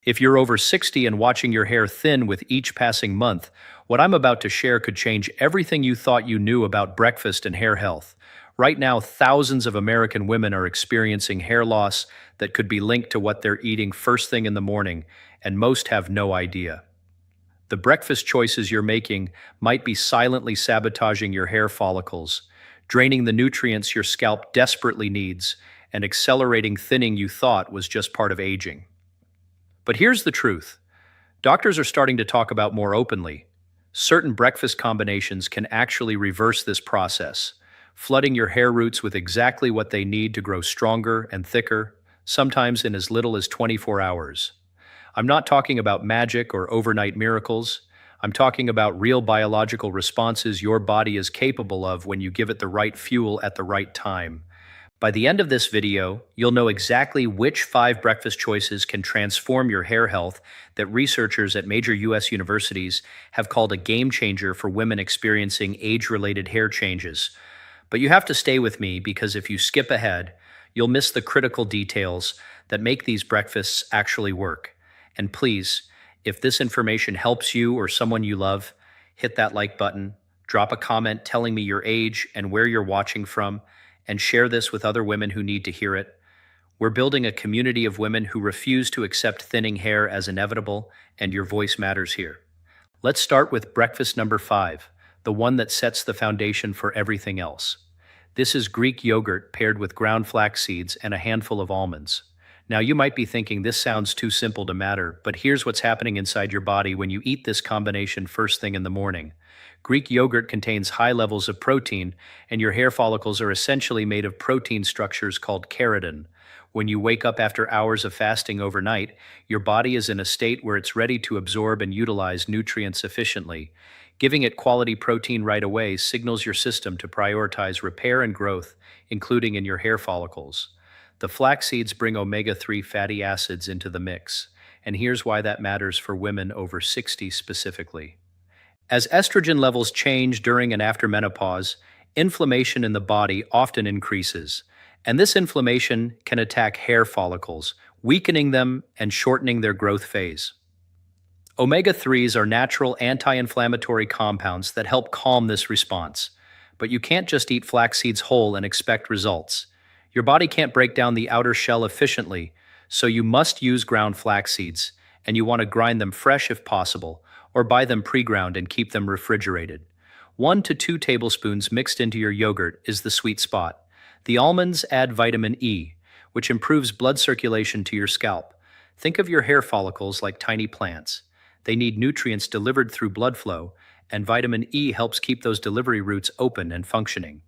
If you're over 60 and watching your hair thin with each passing month, what I'm about to share could change everything you thought you knew about breakfast and hair health. Right now, thousands of American women are experiencing hair loss that could be linked to what they're eating first thing in the morning, and most have no idea. The breakfast choices you're making might be silently sabotaging your hair follicles, draining the nutrients your scalp desperately needs, and accelerating thinning you thought was just part of aging. But here's the truth. Doctors are starting to talk about more openly. Certain breakfast combinations can actually reverse this process, flooding your hair roots with exactly what they need to grow stronger and thicker, sometimes in as little as 24 hours. I'm not talking about magic or overnight miracles. I'm talking about real biological responses your body is capable of when you give it the right fuel at the right time. By the end of this video, you'll know exactly which 5 breakfast choices can transform your hair health that researchers at major US universities have called a game changer for women experiencing age-related hair changes. But you have to stay with me because if you skip ahead, you'll miss the critical details that make these breakfasts actually work. And please, if this information helps you or someone you love, hit that like button, drop a comment telling me your age and where you're watching from, and share this with other women who need to hear it. We're building a community of women who refuse to accept thinning hair as inevitable, and your voice matters here. Let's start with breakfast number 5, the one that sets the foundation for everything else. This is Greek yogurt paired with ground flax seeds and a handful of almonds. Now, you might be thinking this sounds too simple to matter, but here's what's happening inside your body when you eat this combination first thing in the morning. Greek yogurt contains high levels of protein, and your hair follicles are essentially made of protein structures called keratin. When you wake up after hours of fasting overnight, your body is in a state where it's ready to absorb and utilize nutrients efficiently. Giving it quality protein right away signals your system to prioritize repair and growth, including in your hair follicles. The flax seeds bring omega-3 fatty acids into the mix, and here's why that matters for women over 60 specifically. As estrogen levels change during and after menopause, inflammation in the body often increases, and this inflammation can attack hair follicles, weakening them and shortening their growth phase. Omega-3s are natural anti-inflammatory compounds that help calm this response, but you can't just eat flax seeds whole and expect results. Your body can't break down the outer shell efficiently, so you must use ground flax seeds, and you want to grind them fresh if possible, or buy them pre-ground and keep them refrigerated. 1 to 2 tablespoons mixed into your yogurt is the sweet spot. The almonds add vitamin E, which improves blood circulation to your scalp. Think of your hair follicles like tiny plants. They need nutrients delivered through blood flow, and vitamin E helps keep those delivery routes open and functioning.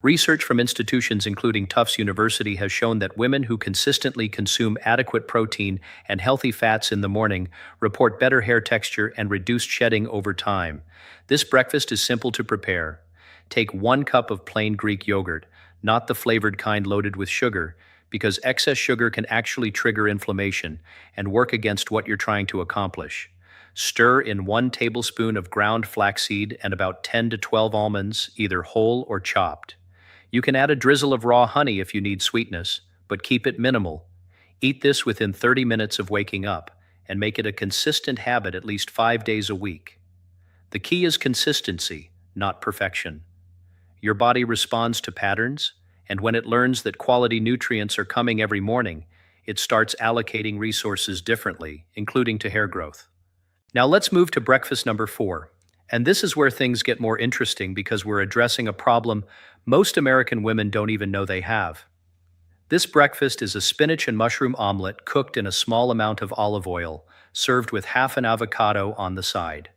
Research from institutions including Tufts University has shown that women who consistently consume adequate protein and healthy fats in the morning report better hair texture and reduced shedding over time. This breakfast is simple to prepare. Take 1 cup of plain Greek yogurt, not the flavored kind loaded with sugar, because excess sugar can actually trigger inflammation and work against what you're trying to accomplish. Stir in 1 tablespoon of ground flaxseed and about 10 to 12 almonds, either whole or chopped. You can add a drizzle of raw honey if you need sweetness, but keep it minimal. Eat this within 30 minutes of waking up, and make it a consistent habit at least 5 days a week. The key is consistency, not perfection. Your body responds to patterns, and when it learns that quality nutrients are coming every morning, it starts allocating resources differently, including to hair growth. Now let's move to breakfast number 4. And this is where things get more interesting because we're addressing a problem most American women don't even know they have. This breakfast is a spinach and mushroom omelet cooked in a small amount of olive oil, served with half an avocado on the side.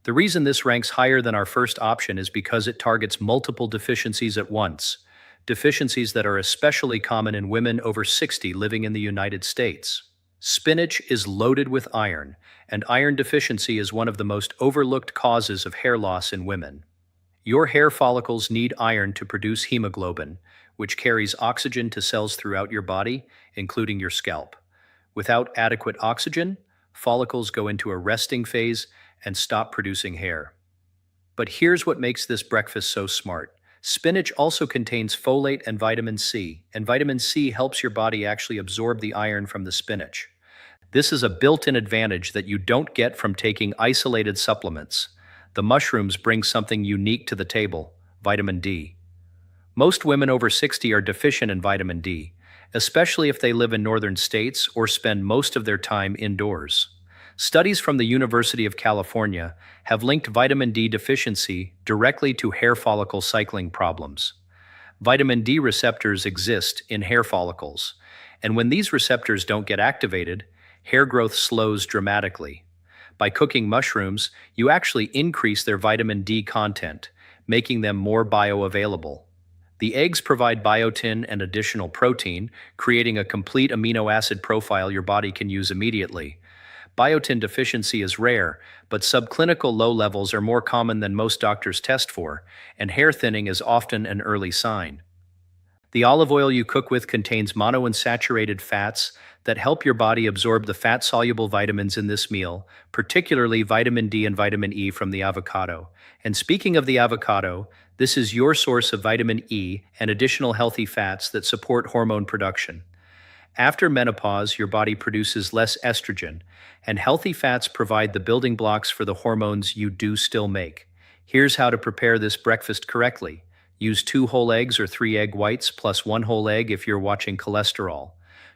The reason this ranks higher than our first option is because it targets multiple deficiencies at once, deficiencies that are especially common in women over 60 living in the United States. Spinach is loaded with iron, and iron deficiency is one of the most overlooked causes of hair loss in women. Your hair follicles need iron to produce hemoglobin, which carries oxygen to cells throughout your body, including your scalp. Without adequate oxygen, follicles go into a resting phase and stop producing hair. But here's what makes this breakfast so smart. Spinach also contains folate and vitamin C helps your body actually absorb the iron from the spinach. This is a built-in advantage that you don't get from taking isolated supplements. The mushrooms bring something unique to the table: vitamin D. Most women over 60 are deficient in vitamin D, especially if they live in northern states or spend most of their time indoors. Studies from the University of California have linked vitamin D deficiency directly to hair follicle cycling problems. Vitamin D receptors exist in hair follicles, and when these receptors don't get activated, hair growth slows dramatically. By cooking mushrooms, you actually increase their vitamin D content, making them more bioavailable. The eggs provide biotin and additional protein, creating a complete amino acid profile your body can use immediately. Biotin deficiency is rare, but subclinical low levels are more common than most doctors test for, and hair thinning is often an early sign. The olive oil you cook with contains monounsaturated fats that help your body absorb the fat-soluble vitamins in this meal, particularly vitamin D and vitamin E from the avocado. And speaking of the avocado, this is your source of vitamin E and additional healthy fats that support hormone production. After menopause, your body produces less estrogen, and healthy fats provide the building blocks for the hormones you do still make. Here's how to prepare this breakfast correctly. Use 2 whole eggs or 3 egg whites plus 1 whole egg if you're watching cholesterol.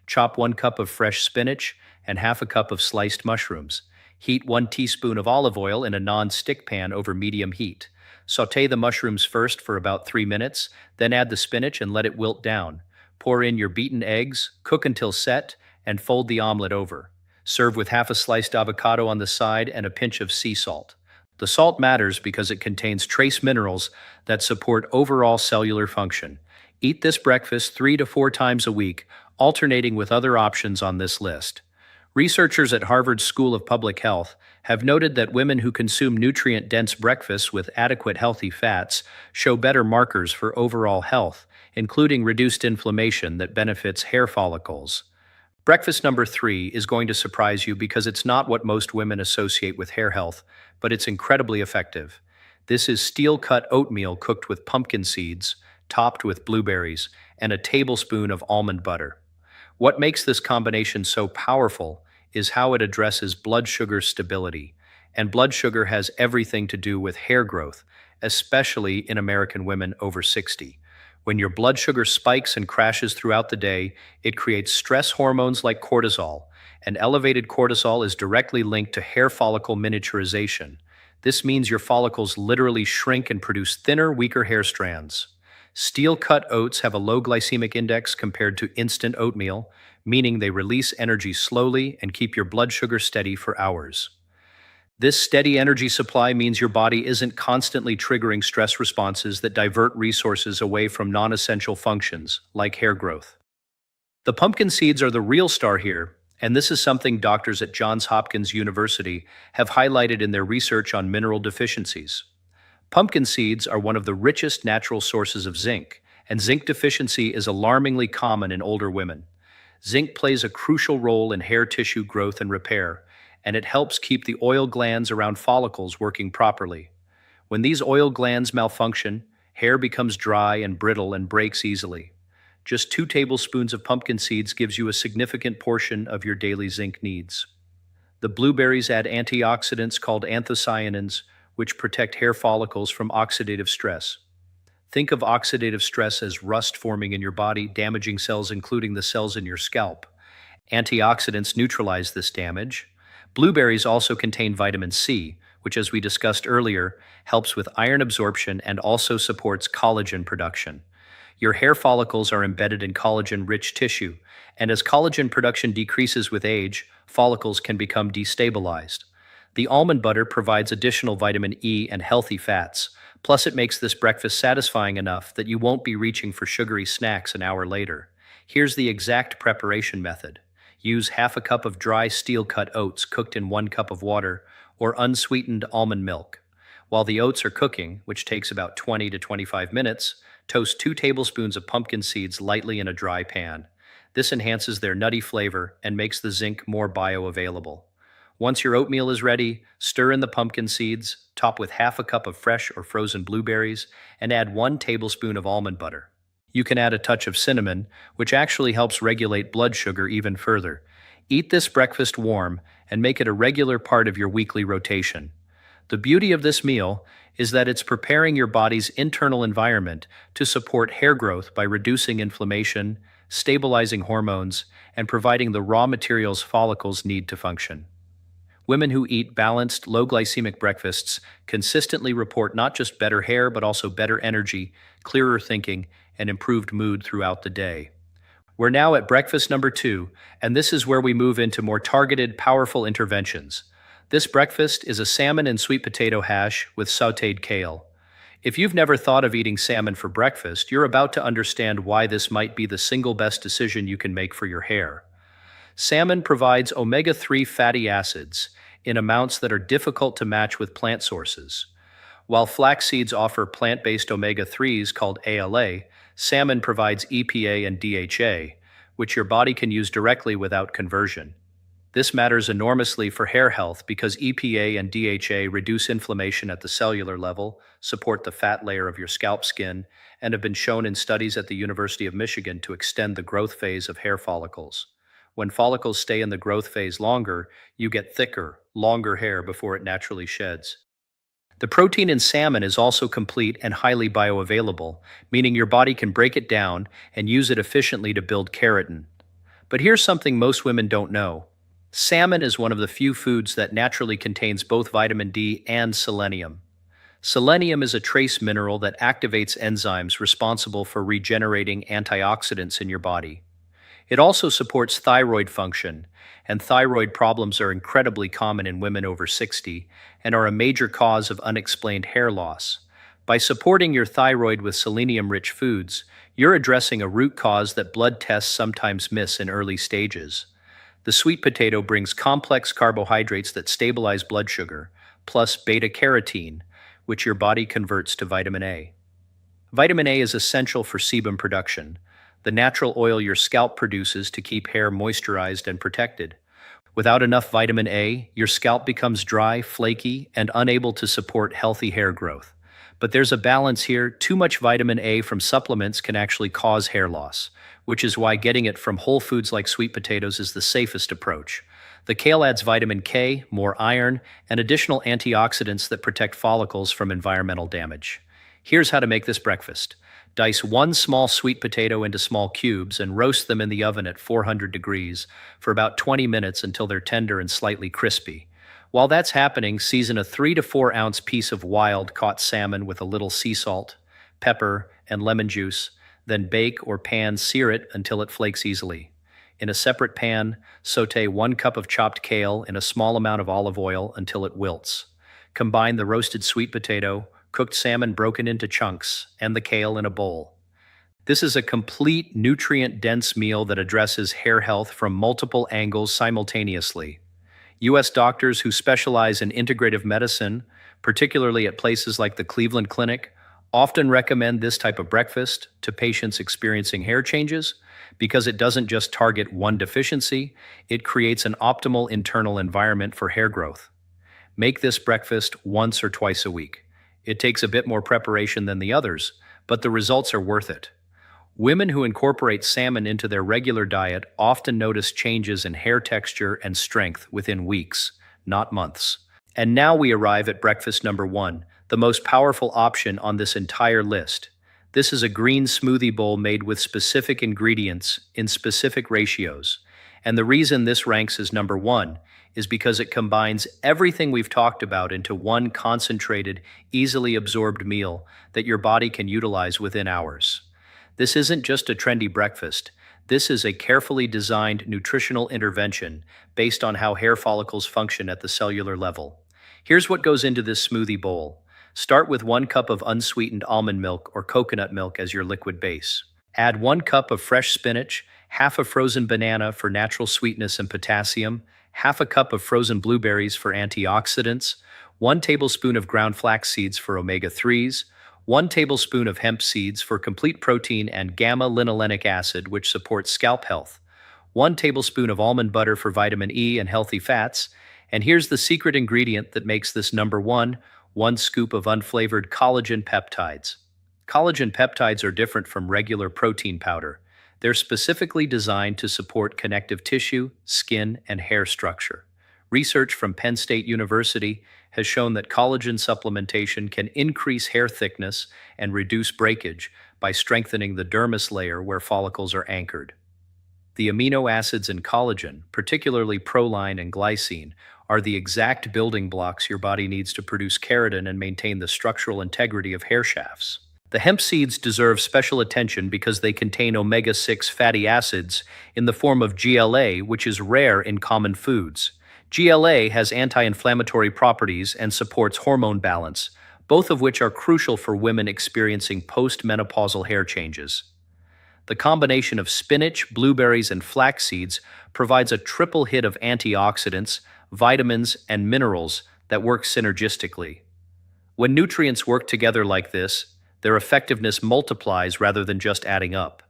Chop 1 cup of fresh spinach and half a cup of sliced mushrooms. Heat 1 teaspoon of olive oil in a non-stick pan over medium heat. Sauté the mushrooms first for about 3 minutes, then add the spinach and let it wilt down. Pour in your beaten eggs, cook until set, and fold the omelet over. Serve with half a sliced avocado on the side and a pinch of sea salt. The salt matters because it contains trace minerals that support overall cellular function. Eat this breakfast 3 to 4 times a week, alternating with other options on this list. Researchers at Harvard School of Public Health have noted that women who consume nutrient-dense breakfasts with adequate healthy fats show better markers for overall health, including reduced inflammation that benefits hair follicles. Breakfast number 3 is going to surprise you because it's not what most women associate with hair health, but it's incredibly effective. This is steel-cut oatmeal cooked with pumpkin seeds, topped with blueberries, and a tablespoon of almond butter. What makes this combination so powerful is how it addresses blood sugar stability, and blood sugar has everything to do with hair growth, especially in American women over 60. When your blood sugar spikes and crashes throughout the day, it creates stress hormones like cortisol, and elevated cortisol is directly linked to hair follicle miniaturization. This means your follicles literally shrink and produce thinner, weaker hair strands. Steel-cut oats have a low glycemic index compared to instant oatmeal, meaning they release energy slowly and keep your blood sugar steady for hours. This steady energy supply means your body isn't constantly triggering stress responses that divert resources away from non-essential functions, like hair growth. The pumpkin seeds are the real star here, and this is something doctors at Johns Hopkins University have highlighted in their research on mineral deficiencies. Pumpkin seeds are one of the richest natural sources of zinc, and zinc deficiency is alarmingly common in older women. Zinc plays a crucial role in hair tissue growth and repair, and it helps keep the oil glands around follicles working properly. When these oil glands malfunction, hair becomes dry and brittle and breaks easily. Just 2 tablespoons of pumpkin seeds gives you a significant portion of your daily zinc needs. The blueberries add antioxidants called anthocyanins, which protect hair follicles from oxidative stress. Think of oxidative stress as rust forming in your body, damaging cells including the cells in your scalp. Antioxidants neutralize this damage. Blueberries also contain vitamin C, which, as we discussed earlier, helps with iron absorption and also supports collagen production. Your hair follicles are embedded in collagen-rich tissue, and as collagen production decreases with age, follicles can become destabilized. The almond butter provides additional vitamin E and healthy fats, plus it makes this breakfast satisfying enough that you won't be reaching for sugary snacks an hour later. Here's the exact preparation method. Use half a cup of dry steel-cut oats cooked in 1 cup of water or unsweetened almond milk. While the oats are cooking, which takes about 20 to 25 minutes, toast 2 tablespoons of pumpkin seeds lightly in a dry pan. This enhances their nutty flavor and makes the zinc more bioavailable. Once your oatmeal is ready, stir in the pumpkin seeds, top with half a cup of fresh or frozen blueberries, and add 1 tablespoon of almond butter. You can add a touch of cinnamon, which actually helps regulate blood sugar even further. Eat this breakfast warm and make it a regular part of your weekly rotation. The beauty of this meal is that it's preparing your body's internal environment to support hair growth by reducing inflammation, stabilizing hormones, and providing the raw materials follicles need to function. Women who eat balanced, low glycemic breakfasts consistently report not just better hair, but also better energy, clearer thinking, and improved mood throughout the day. We're now at breakfast number 2, and this is where we move into more targeted, powerful interventions. This breakfast is a salmon and sweet potato hash with sautéed kale. If you've never thought of eating salmon for breakfast, you're about to understand why this might be the single best decision you can make for your hair. Salmon provides omega-3 fatty acids in amounts that are difficult to match with plant sources. While flax seeds offer plant-based omega-3s called ALA, salmon provides EPA and DHA, which your body can use directly without conversion. This matters enormously for hair health because EPA and DHA reduce inflammation at the cellular level, support the fat layer of your scalp skin, and have been shown in studies at the University of Michigan to extend the growth phase of hair follicles. When follicles stay in the growth phase longer, you get thicker, longer hair before it naturally sheds. The protein in salmon is also complete and highly bioavailable, meaning your body can break it down and use it efficiently to build keratin. But here's something most women don't know. Salmon is one of the few foods that naturally contains both vitamin D and selenium. Selenium is a trace mineral that activates enzymes responsible for regenerating antioxidants in your body. It also supports thyroid function, and thyroid problems are incredibly common in women over 60 and are a major cause of unexplained hair loss. By supporting your thyroid with selenium-rich foods, you're addressing a root cause that blood tests sometimes miss in early stages. The sweet potato brings complex carbohydrates that stabilize blood sugar, plus beta-carotene, which your body converts to vitamin A. Vitamin A is essential for sebum production, the natural oil your scalp produces to keep hair moisturized and protected. Without enough vitamin A, your scalp becomes dry, flaky, and unable to support healthy hair growth. But there's a balance here. Too much vitamin A from supplements can actually cause hair loss, which is why getting it from whole foods like sweet potatoes is the safest approach. The kale adds vitamin K, more iron, and additional antioxidants that protect follicles from environmental damage. Here's how to make this breakfast. Dice one small sweet potato into small cubes and roast them in the oven at 400 degrees for about 20 minutes until they're tender and slightly crispy. While that's happening, season a 3 to 4 ounce piece of wild caught salmon with a little sea salt, pepper, and lemon juice, then bake or pan-sear it until it flakes easily. In a separate pan, sauté 1 cup of chopped kale in a small amount of olive oil until it wilts. Combine the roasted sweet potato, cooked salmon broken into chunks, and the kale in a bowl. This is a complete, nutrient-dense meal that addresses hair health from multiple angles simultaneously. U.S. doctors who specialize in integrative medicine, particularly at places like the Cleveland Clinic, often recommend this type of breakfast to patients experiencing hair changes because it doesn't just target one deficiency, it creates an optimal internal environment for hair growth. Make this breakfast once or twice a week. It takes a bit more preparation than the others, but the results are worth it. Women who incorporate salmon into their regular diet often notice changes in hair texture and strength within weeks, not months. And now we arrive at breakfast number 1, the most powerful option on this entire list. This is a green smoothie bowl made with specific ingredients in specific ratios. And the reason this ranks as number 1 is because it combines everything we've talked about into one concentrated, easily absorbed meal that your body can utilize within hours. This isn't just a trendy breakfast. This is a carefully designed nutritional intervention based on how hair follicles function at the cellular level. Here's what goes into this smoothie bowl. Start with 1 cup of unsweetened almond milk or coconut milk as your liquid base. Add 1 cup of fresh spinach, half a frozen banana for natural sweetness and potassium, half a cup of frozen blueberries for antioxidants, 1 tablespoon of ground flax seeds for omega-3s, 1 tablespoon of hemp seeds for complete protein and gamma-linolenic acid, which supports scalp health, 1 tablespoon of almond butter for vitamin E and healthy fats, and here's the secret ingredient that makes this number 1, 1 scoop of unflavored collagen peptides. Collagen peptides are different from regular protein powder. They're specifically designed to support connective tissue, skin, and hair structure. Research from Penn State University has shown that collagen supplementation can increase hair thickness and reduce breakage by strengthening the dermis layer where follicles are anchored. The amino acids in collagen, particularly proline and glycine, are the exact building blocks your body needs to produce keratin and maintain the structural integrity of hair shafts. The hemp seeds deserve special attention because they contain omega-6 fatty acids in the form of GLA, which is rare in common foods. GLA has anti-inflammatory properties and supports hormone balance, both of which are crucial for women experiencing post-menopausal hair changes. The combination of spinach, blueberries, and flax seeds provides a triple hit of antioxidants, vitamins, and minerals that work synergistically. When nutrients work together like this, their effectiveness multiplies rather than just adding up.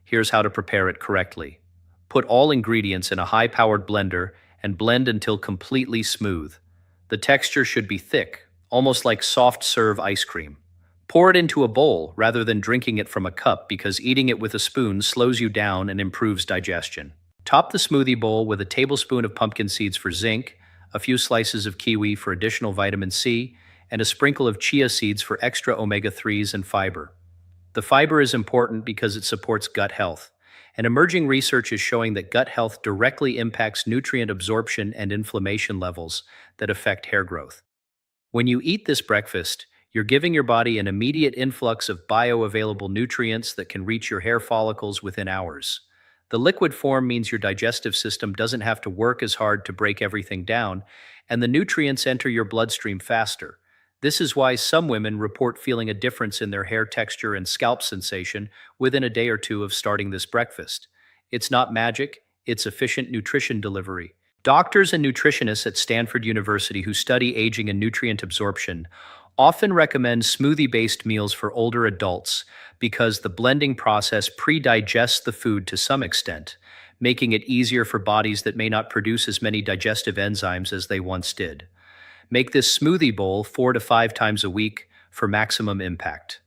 Here's how to prepare it correctly. Put all ingredients in a high-powered blender and blend until completely smooth. The texture should be thick, almost like soft-serve ice cream. Pour it into a bowl rather than drinking it from a cup because eating it with a spoon slows you down and improves digestion. Top the smoothie bowl with a tablespoon of pumpkin seeds for zinc, a few slices of kiwi for additional vitamin C, and a sprinkle of chia seeds for extra omega-3s and fiber. The fiber is important because it supports gut health, and emerging research is showing that gut health directly impacts nutrient absorption and inflammation levels that affect hair growth. When you eat this breakfast, you're giving your body an immediate influx of bioavailable nutrients that can reach your hair follicles within hours. The liquid form means your digestive system doesn't have to work as hard to break everything down, and the nutrients enter your bloodstream faster. This is why some women report feeling a difference in their hair texture and scalp sensation within a day or two of starting this breakfast. It's not magic, it's efficient nutrition delivery. Doctors and nutritionists at Stanford University who study aging and nutrient absorption often recommend smoothie-based meals for older adults because the blending process pre-digests the food to some extent, making it easier for bodies that may not produce as many digestive enzymes as they once did. Make this smoothie bowl 4 to 5 times a week for maximum impact.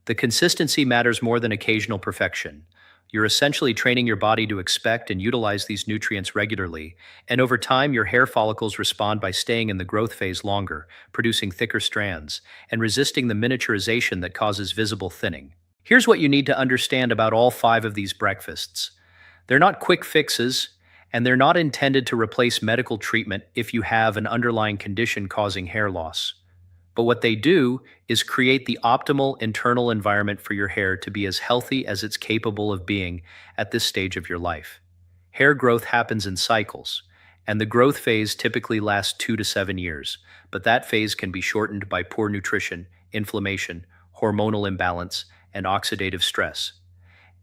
The consistency matters more than occasional perfection. You're essentially training your body to expect and utilize these nutrients regularly, and over time your hair follicles respond by staying in the growth phase longer, producing thicker strands, and resisting the miniaturization that causes visible thinning. Here's what you need to understand about all 5 of these breakfasts. They're not quick fixes, and they're not intended to replace medical treatment if you have an underlying condition causing hair loss. But what they do is create the optimal internal environment for your hair to be as healthy as it's capable of being at this stage of your life. Hair growth happens in cycles, and the growth phase typically lasts 2 to 7 years, but that phase can be shortened by poor nutrition, inflammation, hormonal imbalance, and oxidative stress.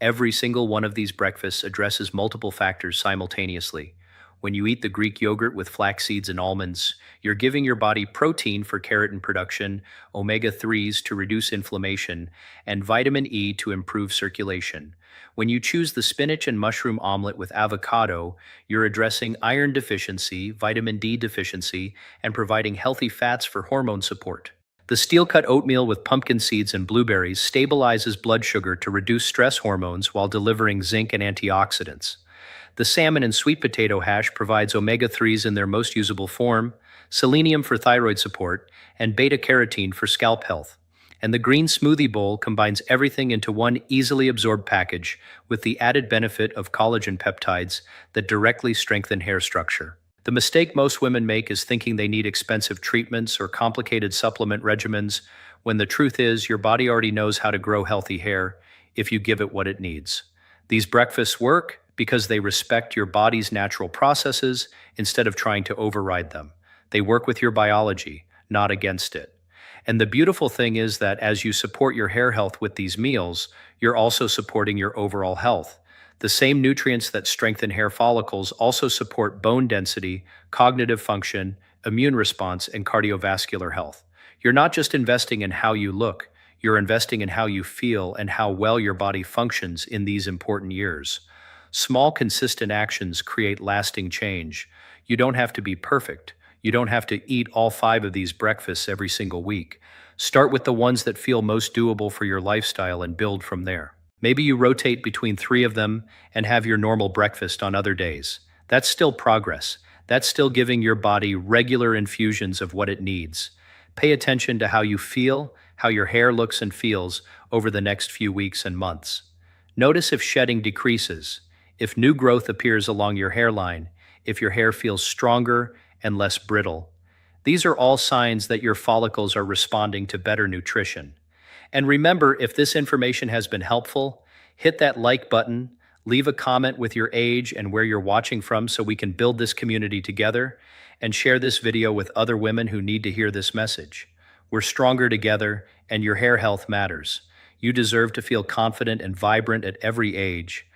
Every single one of these breakfasts addresses multiple factors simultaneously. When you eat the Greek yogurt with flax seeds and almonds, you're giving your body protein for keratin production, omega-3s to reduce inflammation, and vitamin E to improve circulation. When you choose the spinach and mushroom omelet with avocado, you're addressing iron deficiency, vitamin D deficiency, and providing healthy fats for hormone support. The steel-cut oatmeal with pumpkin seeds and blueberries stabilizes blood sugar to reduce stress hormones while delivering zinc and antioxidants. The salmon and sweet potato hash provides omega-3s in their most usable form, selenium for thyroid support, and beta-carotene for scalp health. And the green smoothie bowl combines everything into one easily absorbed package with the added benefit of collagen peptides that directly strengthen hair structure. The mistake most women make is thinking they need expensive treatments or complicated supplement regimens, when the truth is your body already knows how to grow healthy hair if you give it what it needs. These breakfasts work because they respect your body's natural processes instead of trying to override them. They work with your biology, not against it. And the beautiful thing is that as you support your hair health with these meals, you're also supporting your overall health. The same nutrients that strengthen hair follicles also support bone density, cognitive function, immune response, and cardiovascular health. You're not just investing in how you look, you're investing in how you feel and how well your body functions in these important years. Small, consistent actions create lasting change. You don't have to be perfect. You don't have to eat all 5 of these breakfasts every single week. Start with the ones that feel most doable for your lifestyle and build from there. Maybe you rotate between three of them and have your normal breakfast on other days. That's still progress. That's still giving your body regular infusions of what it needs. Pay attention to how you feel, how your hair looks and feels over the next few weeks and months. Notice if shedding decreases, if new growth appears along your hairline, if your hair feels stronger and less brittle. These are all signs that your follicles are responding to better nutrition. And remember, if this information has been helpful, hit that like button, leave a comment with your age and where you're watching from so we can build this community together, and share this video with other women who need to hear this message. We're stronger together, and your hair health matters. You deserve to feel confident and vibrant at every age.